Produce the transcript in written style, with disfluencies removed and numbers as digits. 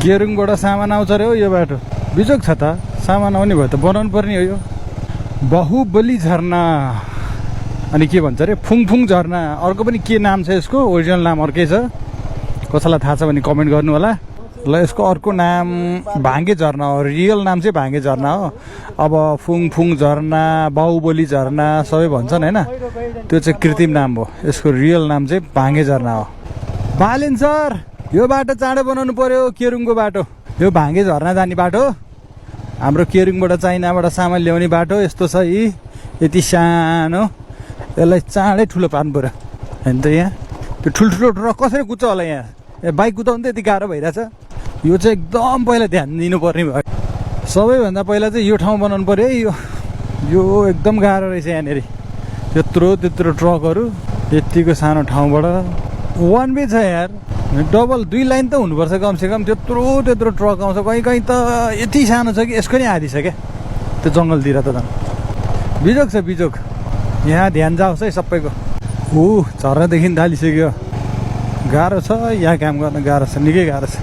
केरुङबाट सामान आउँछ रे हो यो बाटो। बिजोग छ त, सामान आउने भयो त बनाउनु पर्ने हो यो। बाहुबली झरना अनि के भन्छ अरे फुङफुङ झरना। अर्को पनि के नाम छ यसको, ओरिजिनल नाम अर्कै छ। कसैलाई थाहा छ भने कमेन्ट गर्नु होला। ल यसको अर्को नाम भाङ्गे झरना हो, रियल नाम चाहिँ भाङ्गे झरना हो। अब फुङफुङ झरना, बाहुबली झरना सबै भन्छन् होइन, त्यो चाहिँ कृत्रिम नाम हो। यसको रियल नाम चाहिँ भाङ्गे झरना हो। बालेन सर, यो बाटो चाँडो बनाउनु पर्यो, केरुङको बाटो। यो भाङ्गे झरना जाने बाटो, हाम्रो केरुङबाट चाइनाबाट सामान ल्याउने बाटो यस्तो छ। यति सानो, यसलाई चाँडै ठुलो पार्नु पऱ्यो होइन त। यहाँ त्यो ठुल्ठुलो ट्रक कसरी कुद्छ होला यहाँ, बाइक कुदाउनु त यति गाह्रो भइरहेछ। यो चाहिँ एकदम पहिला ध्यान दिनुपर्ने भयो। सबैभन्दा पहिला चाहिँ यो ठाउँ बनाउनु पऱ्यो है। यो एकदम गाह्रो रहेछ यहाँनिर, त्यत्रो ट्रकहरू यतिको सानो ठाउँबाट। वान वे छ यार, डबल 2 लाइन त हुनुपर्छ कमसेकम। त्यत्रो ट्रक आउँछ, कहीँ त यति सानो छ कि यसको नि आधी छ क्या त्यो जङ्गलतिर त झन्। बिजोग छ बिजोग, यहाँ ध्यान जाओस् है सबैको। झर्नादेखि थालिसक्यो, गाह्रो छ यहाँ काम गर्न, गाह्रो छ, निकै गाह्रो छ।